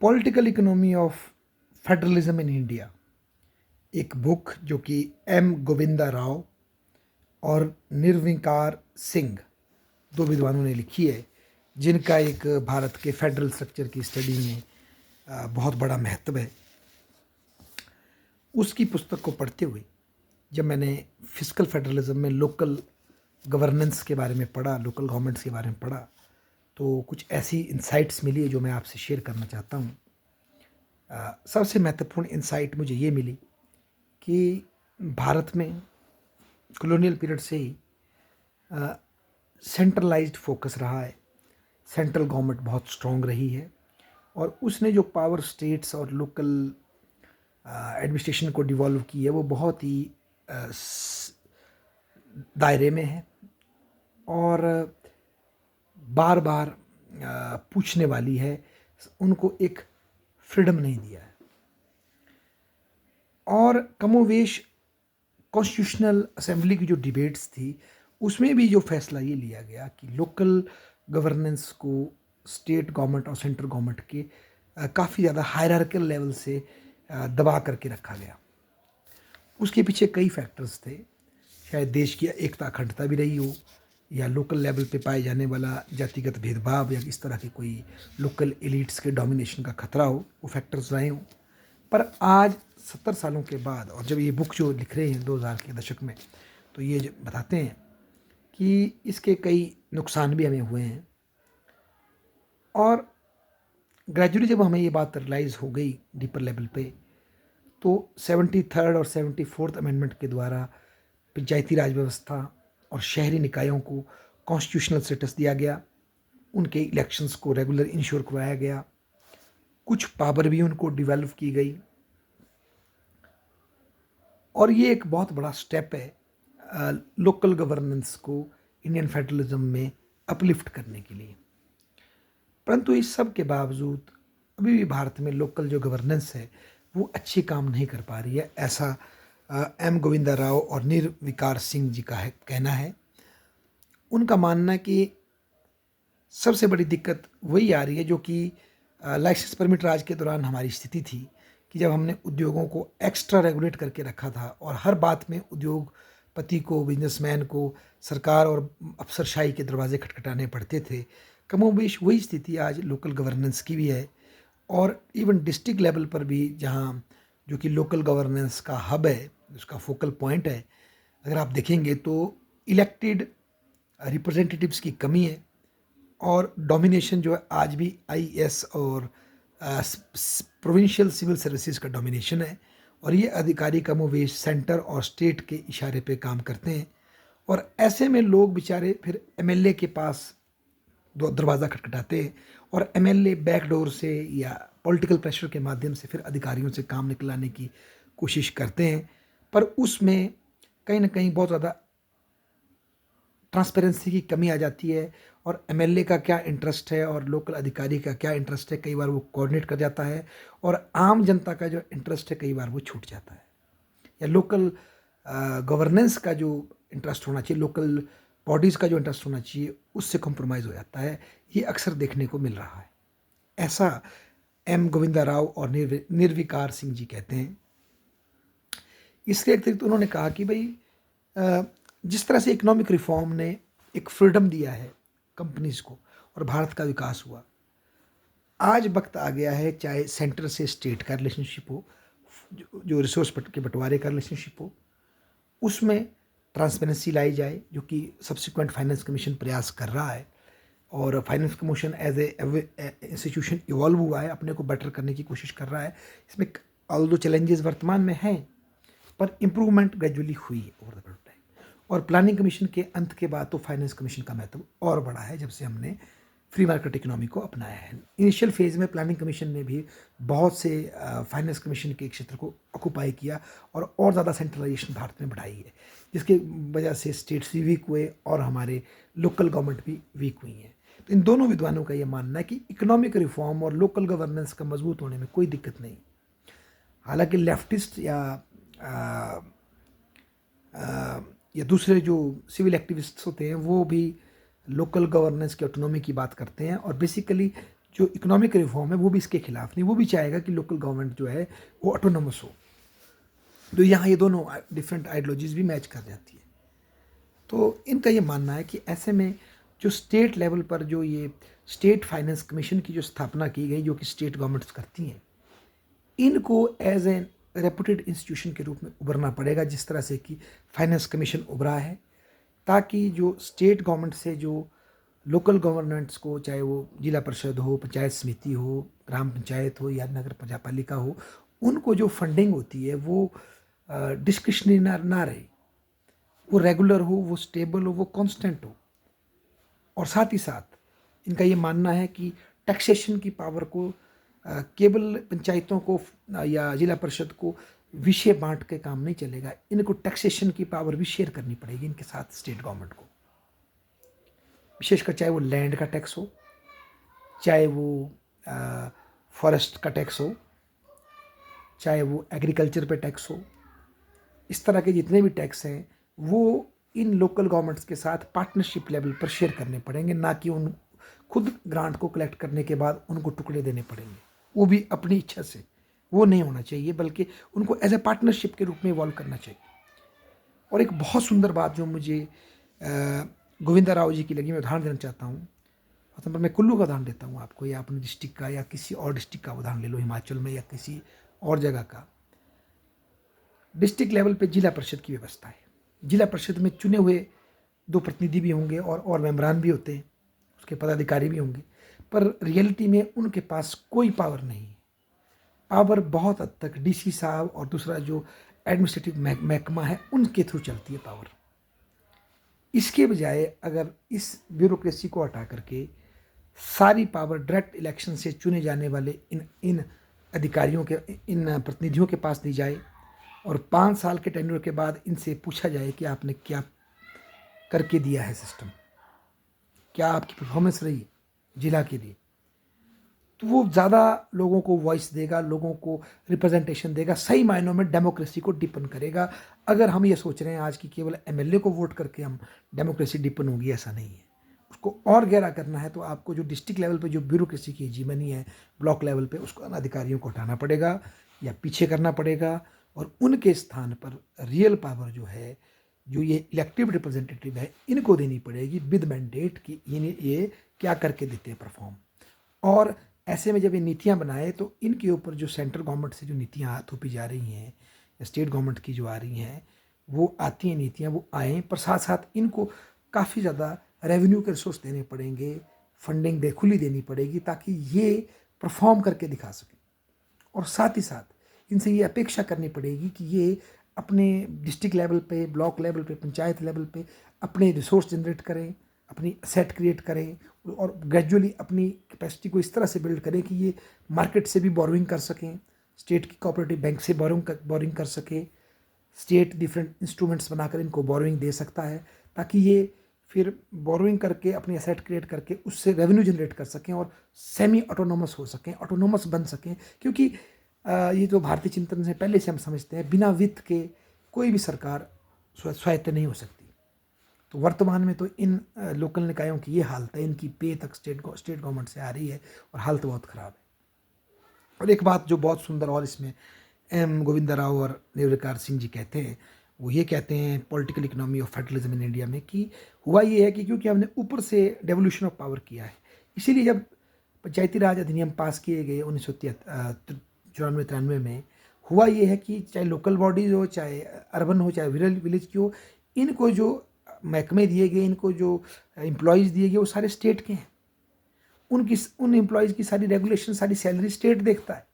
Political economy of federalism in India, एक book जो कि एम गोविंदा राव और निर्विकार सिंह, दो विद्वानों ने लिखी है, जिनका एक भारत के फेडरल स्ट्रक्चर की स्टडी में बहुत बड़ा महत्व है। उसकी पुस्तक को पढ़ते हुए जब मैंने फिजिकल फेडरलिज्म में लोकल गवर्नेंस के बारे में पढ़ा, लोकल गवर्नमेंट्स के बारे में पढ़ा, तो कुछ ऐसी इंसाइट्स मिली है जो मैं आपसे शेयर करना चाहता हूँ। सबसे महत्वपूर्ण इंसाइट मुझे ये मिली कि भारत में कॉलोनियल पीरियड से ही सेंट्रलाइज्ड फोकस रहा है। सेंट्रल गवर्नमेंट बहुत स्ट्रॉन्ग रही है और उसने जो पावर स्टेट्स और लोकल एडमिनिस्ट्रेशन को डिवॉल्व की है वो बहुत ही दायरे में है और बार बार पूछने वाली है, उनको एक फ्रीडम नहीं दिया है। और कमोवेश कॉन्स्टिट्यूशनल असेंबली की जो डिबेट्स थी उसमें भी जो फैसला ये लिया गया कि लोकल गवर्नेंस को स्टेट गवर्नमेंट और सेंट्रल गवर्नमेंट के काफ़ी ज़्यादा हायरार्किकल लेवल से दबा करके रखा गया। उसके पीछे कई फैक्टर्स थे, शायद देश की एकता अखंडता भी रही हो, या लोकल लेवल पे पाए जाने वाला जातिगत भेदभाव, या इस तरह के कोई लोकल एलिट्स के डोमिनेशन का खतरा हो, वो फैक्टर्स रहे हों। पर आज 70 सालों के बाद, और जब ये बुक जो लिख रहे हैं 2000 के दशक में, तो ये बताते हैं कि इसके कई नुकसान भी हमें हुए हैं। और ग्रेजुअली जब हमें ये बात रियलाइज़ हो गई डीपर लेवल पे, तो 73rd और 74th अमेंडमेंट के द्वारा पंचायती राज व्यवस्था और शहरी निकायों को कॉन्स्टिट्यूशनल स्टेटस दिया गया, उनके इलेक्शंस को रेगुलर इंश्योर करवाया गया, कुछ पावर भी उनको डिवेल्प की गई। और ये एक बहुत बड़ा स्टेप है लोकल गवर्नेंस को इंडियन फेडरलिज्म में अपलिफ्ट करने के लिए। परंतु इस सब के बावजूद अभी भी भारत में लोकल जो गवर्नेंस है वो अच्छी काम नहीं कर पा रही है, ऐसा एम गोविंदा राव और निर्विकार सिंह जी का कहना है। उनका मानना है कि सबसे बड़ी दिक्कत वही आ रही है जो कि लाइसेंस परमिट राज के दौरान हमारी स्थिति थी, कि जब हमने उद्योगों को एक्स्ट्रा रेगुलेट करके रखा था और हर बात में उद्योगपति को, बिजनेसमैन को सरकार और अफसरशाही के दरवाजे खटखटाने पड़ते थे। कमोबेश वही स्थिति आज लोकल गवर्नेंस की भी है। और इवन डिस्ट्रिक्ट लेवल पर भी, जहाँ जो कि लोकल गवर्नेंस का हब है, उसका फोकल पॉइंट है, अगर आप देखेंगे तो इलेक्टेड रिप्रेजेंटेटिव्स की कमी है और डोमिनेशन जो है आज भी आईएएस और प्रोविंशियल सिविल सर्विसेज का डोमिनेशन है। और ये अधिकारी कमोवेश सेंटर और स्टेट के इशारे पे काम करते हैं। और ऐसे में लोग बेचारे फिर एमएलए के पास दरवाज़ा खटखटाते हैं और एमएलए बैकडोर से या पॉलिटिकल प्रेशर के माध्यम से फिर अधिकारियों से काम निकलाने की कोशिश करते हैं। पर उसमें कहीं ना कहीं बहुत ज़्यादा ट्रांसपेरेंसी की कमी आ जाती है और एमएलए का क्या इंटरेस्ट है और लोकल अधिकारी का क्या इंटरेस्ट है, कई बार वो कोऑर्डिनेट कर जाता है और आम जनता का जो इंटरेस्ट है कई बार वो छूट जाता है। या लोकल गवर्नेंस का जो इंटरेस्ट होना चाहिए, लोकल बॉडीज़ का जो इंटरेस्ट होना चाहिए, उससे कॉम्प्रोमाइज़ हो जाता है। ये अक्सर देखने को मिल रहा है, ऐसा एम गोविंदा राव और निर्विकार सिंह जी कहते हैं। इसके अतिरिक्त उन्होंने कहा कि भाई जिस तरह से इकोनॉमिक रिफॉर्म ने एक फ्रीडम दिया है कंपनीज को और भारत का विकास हुआ, आज वक्त आ गया है, चाहे सेंटर से स्टेट का रिलेशनशिप हो, जो रिसोर्स के बंटवारे का रिलेशनशिप हो, उसमें ट्रांसपेरेंसी लाई जाए, जो कि सब्सिक्वेंट फाइनेंस कमीशन प्रयास कर रहा है। और finance commission as a institution evolve हुआ है, अपने को बेटर करने की कोशिश कर रहा है। इसमें ऑल दो चैलेंजेस वर्तमान में हैं, पर इम्प्रूवमेंट ग्रेजुअली हुई है ओवर द टाइम। और प्लानिंग कमीशन के अंत के बाद तो फाइनेंस कमीशन का महत्व और बढ़ा है, जब से हमने फ्री मार्केट इकोनॉमी को अपनाया है। इनिशियल फेज़ में प्लानिंग कमीशन ने भी बहुत से फाइनेंस कमीशन के क्षेत्र को ऑक्यूपाई किया और ज़्यादा सेंट्रलाइजेशन भारत में बढ़ाई है, जिसके वजह से स्टेट्स भी वीक हुए और हमारे लोकल गवर्नमेंट भी वीक हुई हैं। तो इन दोनों विद्वानों का ये मानना है कि इकोनॉमिक रिफॉर्म और लोकल गवर्नेंस का मजबूत होने में कोई दिक्कत नहीं। हालांकि लेफ्टिस्ट या दूसरे जो सिविल एक्टिविस्ट्स होते हैं वो भी लोकल गवर्नेंस की ऑटोनॉमी की बात करते हैं और बेसिकली जो इकोनॉमिक रिफॉर्म है वो भी इसके खिलाफ नहीं, वो भी चाहेगा कि लोकल गवर्नमेंट जो है वो ऑटोनोमस हो। तो यहाँ ये दोनों डिफरेंट आइडियोलॉजीज भी मैच कर जाती है। तो इनका ये मानना है कि ऐसे में जो स्टेट लेवल पर जो ये स्टेट फाइनेंस कमीशन की जो स्थापना की गई, जो कि स्टेट गवर्नमेंट्स करती हैं, इनको एज एन रेपुटेड इंस्टीट्यूशन के रूप में उभरना पड़ेगा, जिस तरह से कि फाइनेंस कमीशन उभरा है, ताकि जो स्टेट गवर्नमेंट से जो लोकल गवर्नमेंट्स को, चाहे वो जिला परिषद हो, पंचायत समिति हो, ग्राम पंचायत हो या नगर पालिका हो, उनको जो फंडिंग होती है वो डिस्क्रिशनरी ना रहे, वो रेगुलर हो, वो स्टेबल हो, वो कांस्टेंट हो। और साथ ही साथ इनका ये मानना है कि टैक्सेशन की पावर को केवल पंचायतों को या जिला परिषद को विषय बांट के काम नहीं चलेगा, इनको टैक्सेशन की पावर भी शेयर करनी पड़ेगी इनके साथ स्टेट गवर्नमेंट को। विशेषकर चाहे वो लैंड का टैक्स हो, चाहे वो फॉरेस्ट का टैक्स हो, चाहे वो एग्रीकल्चर पे टैक्स हो, इस तरह के जितने भी टैक्स हैं वो इन लोकल गवर्नमेंट्स के साथ पार्टनरशिप लेवल पर शेयर करने पड़ेंगे, ना कि उन खुद ग्रांट को कलेक्ट करने के बाद उनको टुकड़े देने पड़ेंगे, वो भी अपनी इच्छा से। वो नहीं होना चाहिए, बल्कि उनको एज ए पार्टनरशिप के रूप में इवॉल्व करना चाहिए। और एक बहुत सुंदर बात जो मुझे गोविंदा राव जी की लगी, मैं उदाहरण देना चाहता हूँ। मतलब मैं कुल्लू का उदाहरण देता हूँ आपको, या अपने डिस्ट्रिक्ट का या किसी और डिस्ट्रिक्ट का उदाहरण ले लो, हिमाचल में या किसी और जगह का। डिस्ट्रिक्ट लेवल पे जिला परिषद की व्यवस्था है। जिला परिषद में चुने हुए 2 प्रतिनिधि भी होंगे और मेम्बरान भी होते हैं, उसके पदाधिकारी भी होंगे, पर रियलिटी में उनके पास कोई पावर नहीं है। पावर बहुत हद तक डीसी साहब और दूसरा जो एडमिनिस्ट्रेटिव महकमा है उनके थ्रू चलती है पावर। इसके बजाय अगर इस ब्यूरोक्रेसी को हटा करके सारी पावर डायरेक्ट इलेक्शन से चुने जाने वाले इन अधिकारियों के, इन प्रतिनिधियों के पास दी जाए, और 5 साल के टेन्योर के बाद इनसे पूछा जाए कि आपने क्या करके दिया है सिस्टम, क्या आपकी परफॉर्मेंस रही जिला के लिए, तो वो ज़्यादा लोगों को वॉइस देगा, लोगों को रिप्रेजेंटेशन देगा, सही मायनों में डेमोक्रेसी को डिपेंड करेगा। अगर हम ये सोच रहे हैं आज कि केवल एमएलए को वोट करके हम डेमोक्रेसी डिपेंड होगी, ऐसा नहीं है। उसको और गहरा करना है तो आपको जो डिस्ट्रिक्ट लेवल पे जो ब्यूरोक्रेसी की हेजीमनी है, ब्लॉक लेवल पे, उसको अधिकारियों को हटाना पड़ेगा या पीछे करना पड़ेगा, और उनके स्थान पर रियल पावर जो है, जो ये इलेक्टिव रिप्रेजेंटेटिव है, इनको देनी पड़ेगी विद मैंडेट कि ये क्या करके देते हैं परफॉर्म। और ऐसे में जब ये नीतियाँ बनाए तो इनके ऊपर जो सेंट्रल गवर्नमेंट से जो नीतियाँ थोपी जा रही हैं या स्टेट गवर्नमेंट की जो आ रही हैं, वो आती हैं नीतियाँ, वो आएँ, पर साथ साथ इनको काफ़ी ज़्यादा रेवेन्यू के रिसोर्स देने पड़ेंगे, फंडिंग खुली देनी पड़ेगी, ताकि ये परफॉर्म करके दिखा सकें। और साथ ही साथ इनसे ये अपेक्षा करनी पड़ेगी कि ये अपने डिस्ट्रिक्ट लेवल पे, ब्लॉक लेवल पे, पंचायत लेवल पे अपने रिसोर्स जनरेट करें, अपनी सेट क्रिएट करें, और ग्रेजुअली अपनी कैपेसिटी को इस तरह से बिल्ड करें कि ये मार्केट से भी बोरोइंग कर सकें, स्टेट की कोऑपरेटिव बैंक से बोरोइंग कर सके, स्टेट डिफरेंट इंस्ट्रूमेंट्स बनाकर इनको बोरोइंग दे सकता है, ताकि ये फिर बोरोइंग करके अपनी एसेट क्रिएट करके उससे रेवेन्यू जनरेट कर सकें और सेमी ऑटोनोमस हो सकें, ऑटोनोमस बन सकें। क्योंकि ये जो भारतीय चिंतन से पहले से हम समझते हैं, बिना वित्त के कोई भी सरकार स्वायत्त नहीं हो सकती। तो वर्तमान में तो इन लोकल निकायों की ये हालत है, इनकी पे तक स्टेट गवर्नमेंट से आ रही है और हालत बहुत ख़राब है। और एक बात जो बहुत सुंदर और इसमें एम गोविंदा राव और निर्विकार सिंह जी कहते हैं, वो ये कहते हैं political economy of federalism in India में, कि हुआ ये है कि क्योंकि हमने ऊपर से डेवोल्यूशन ऑफ पावर किया है, इसीलिए जब पंचायती राज अधिनियम पास किए गए 1994-93 में, हुआ ये है कि चाहे लोकल बॉडीज़ हो, चाहे अर्बन हो, चाहे विलेज की हो, इनको जो महकमे दिए गए, इनको जो एम्प्लॉयज़ दिए गए, वो सारे स्टेट के हैं। उन एम्प्लॉयज़ की सारी रेगुलेशन, सारी सैलरी स्टेट देखता है।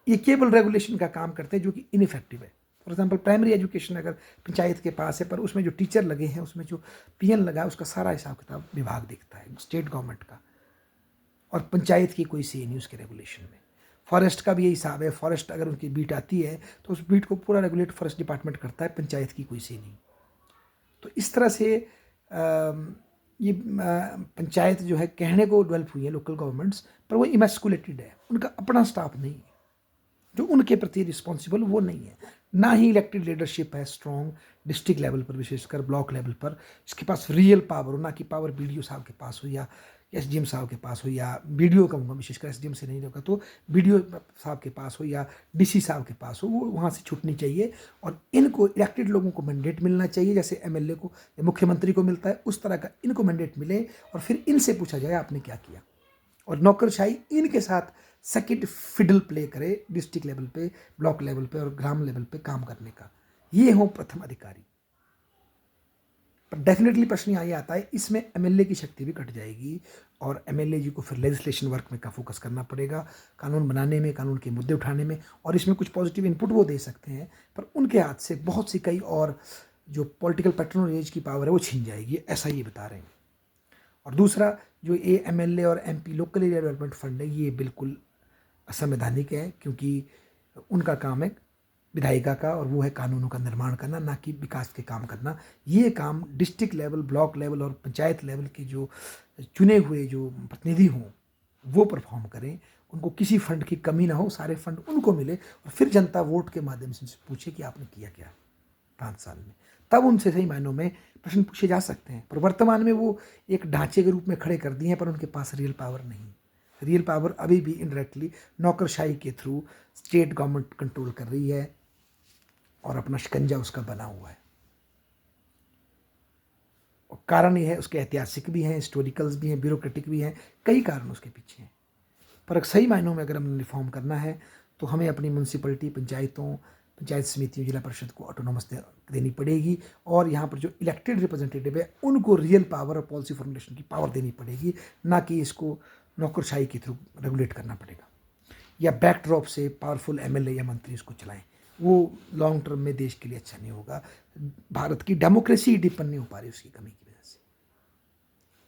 ये केवल रेगुलेशन का काम करते हैं जो कि इनइफेक्टिव है। फॉर एग्जांपल प्राइमरी एजुकेशन अगर पंचायत के पास है, पर उसमें जो टीचर लगे हैं, उसमें जो पीएन लगा है, उसका सारा हिसाब किताब विभाग देखता है, स्टेट गवर्नमेंट का, और पंचायत की कोई से नहीं उसके रेगुलेशन में। फॉरेस्ट का भी यही हिसाब है, फॉरेस्ट अगर उनकी बीट आती है तो उस बीट को पूरा रेगुलेट फॉरेस्ट डिपार्टमेंट करता है, पंचायत की कोई से नहीं। तो इस तरह से ये पंचायत जो है कहने को डेवलप हुई है लोकल गवर्नमेंट्स, पर वो इमेस्कुलेटेड है, उनका अपना स्टाफ नहीं है जो उनके प्रति रिस्पॉन्सिबल, वो नहीं है। ना ही इलेक्टेड लीडरशिप है स्ट्रॉन्ग डिस्ट्रिक्ट लेवल पर, विशेषकर ब्लॉक लेवल पर, इसके पास रियल पावर हो, ना कि पावर बीडीओ साहब के पास हो या एसडीएम साहब के पास हो, या बीडीओ कहूँगा, विशेषकर एसडीएम से नहीं होगा तो बीडीओ साहब के पास हो या डीसी साहब के पास हो, वो वहाँ से छूटनी चाहिए। और इनको इलेक्टेड लोगों को मैंडेट मिलना चाहिए, जैसे एमएलए को या मुख्यमंत्री को मिलता है उस तरह का इनको मैंडेट मिले, और फिर इनसे पूछा जाए आपने क्या किया। और नौकरशाही इनके साथ सेकंड फिडल प्ले करे डिस्ट्रिक्ट लेवल पे, ब्लॉक लेवल पे और ग्राम लेवल पे काम करने का, ये हो प्रथम अधिकारी। पर डेफिनेटली प्रश्न यहाँ ये आता है, इसमें एमएलए की शक्ति भी कट जाएगी, और एमएलए जी को फिर लेजिस्लेशन वर्क में का फोकस करना पड़ेगा, कानून बनाने में, कानून के मुद्दे उठाने में, और इसमें कुछ पॉजिटिव इनपुट वो दे सकते हैं, पर उनके हाथ से बहुत सी कई और जो पॉलिटिकल पैट्रोनेज की पावर है वो छीन जाएगी, ऐसा ये बता रहे हैं। और दूसरा, जो ये एमएलए और MP local area development fund है, ये बिल्कुल असंवैधानिक है, क्योंकि उनका काम है विधायिका का, और वो है कानूनों का निर्माण करना, ना कि विकास के काम करना। ये काम डिस्ट्रिक्ट लेवल, ब्लॉक लेवल और पंचायत लेवल के जो चुने हुए जो प्रतिनिधि हों वो परफॉर्म करें, उनको किसी फंड की कमी ना हो, सारे फंड उनको मिले, और फिर जनता वोट के माध्यम से उनसे पूछे कि आपने किया क्या 5 साल में, तब उनसे सही मायनों में प्रश्न पूछे जा सकते हैं। पर वर्तमान में वो एक ढांचे के रूप में खड़े कर दिए हैं, पर उनके पास रियल पावर नहीं। रियल पावर अभी भी इनडायरेक्टली नौकरशाही के थ्रू स्टेट गवर्नमेंट कंट्रोल कर रही है, और अपना शिकंजा उसका बना हुआ है। और कारण ये है, उसके ऐतिहासिक भी हैं, हिस्टोरिकल्स भी हैं, ब्यूरोक्रेटिक भी हैं, कई कारण उसके पीछे हैं। पर सही मायनों में अगर हमें रिफॉर्म करना है तो हमें अपनी म्यूनसिपलिटी, पंचायतों, पंचायत समितियों, जिला परिषद को ऑटोनोमस देनी पड़ेगी, और यहाँ पर जो इलेक्टेड रिप्रेजेंटेटिव है उनको रियल पावर और पॉलिसी फॉर्मुलेशन की पावर देनी पड़ेगी, ना कि इसको नौकरशाही के थ्रू रेगुलेट करना पड़ेगा, या बैकड्रॉप से पावरफुल एमएलए या मंत्री इसको चलाएं। वो लॉन्ग टर्म में देश के लिए अच्छा नहीं होगा। भारत की डेमोक्रेसी डिपेंड नहीं हो पा रही उसकी कमी की वजह से,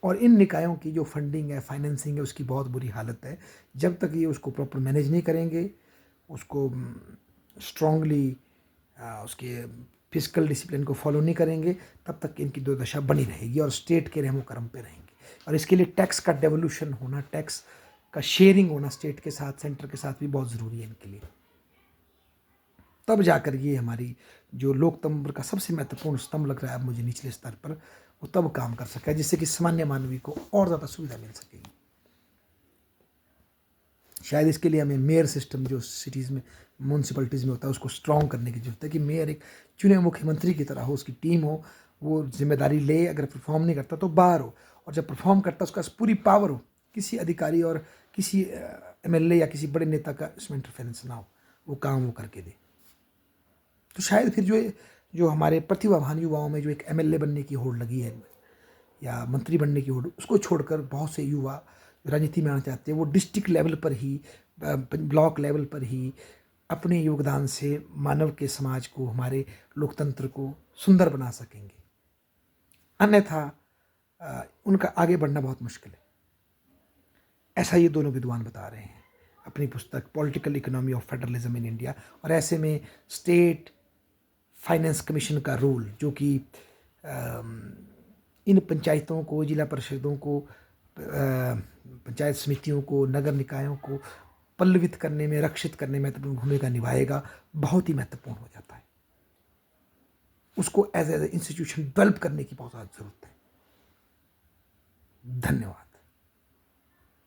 और इन निकायों की जो फंडिंग है, फाइनेंसिंग है, उसकी बहुत बुरी हालत है। जब तक ये उसको प्रॉपर मैनेज नहीं करेंगे, उसको स्ट्रांगली उसके फिजिकल डिसिप्लिन को फॉलो नहीं करेंगे, तब तक इनकी दुर्दशा बनी रहेगी और स्टेट के रहमो करम पे रहेंगे। और इसके लिए टैक्स का डेवोल्यूशन होना, टैक्स का शेयरिंग होना स्टेट के साथ, सेंटर के साथ भी बहुत ज़रूरी है इनके लिए। तब जाकर ये हमारी जो लोकतंत्र का सबसे महत्वपूर्ण स्तंभ लग रहा है अब मुझे निचले स्तर पर, वो तब काम कर सका, जिससे कि सामान्य मानवी को और ज़्यादा सुविधा मिल सकेगी। शायद इसके लिए हमें मेयर सिस्टम जो सिटीज़ में, म्यूनसिपलिटीज़ में होता है, उसको स्ट्रॉन्ग करने की जरूरत है, कि मेयर एक चुने मुख्यमंत्री की तरह हो, उसकी टीम हो, वो जिम्मेदारी ले, अगर परफॉर्म नहीं करता तो बाहर हो, और जब परफॉर्म करता उसका पूरी पावर हो, किसी अधिकारी और किसी एमएलए या किसी बड़े नेता का इसमें इंटरफेरेंस ना हो, वो काम वो करके दे। तो शायद फिर जो हमारे प्रतिभावान युवाओं में जो एक एमएलए बनने की होड़ लगी है या मंत्री बनने की होड़, उसको छोड़कर बहुत से युवा राजनीति में आना चाहते हैं, वो डिस्ट्रिक्ट लेवल पर ही, ब्लॉक लेवल पर ही अपने योगदान से मानव के समाज को, हमारे लोकतंत्र को सुंदर बना सकेंगे। अन्यथा उनका आगे बढ़ना बहुत मुश्किल है। ऐसा ये दोनों विद्वान बता रहे हैं अपनी पुस्तक political economy of federalism in India. और ऐसे में स्टेट फाइनेंस कमीशन का रोल, जो कि इन पंचायतों को, जिला परिषदों को, पंचायत समितियों को, नगर निकायों को पल्लवित करने में, रक्षित करने में महत्वपूर्ण भूमिका निभाएगा, बहुत ही महत्वपूर्ण हो जाता है। उसको एज ए इंस्टीट्यूशन डेवलप करने की बहुत ज़्यादा जरूरत है। धन्यवाद।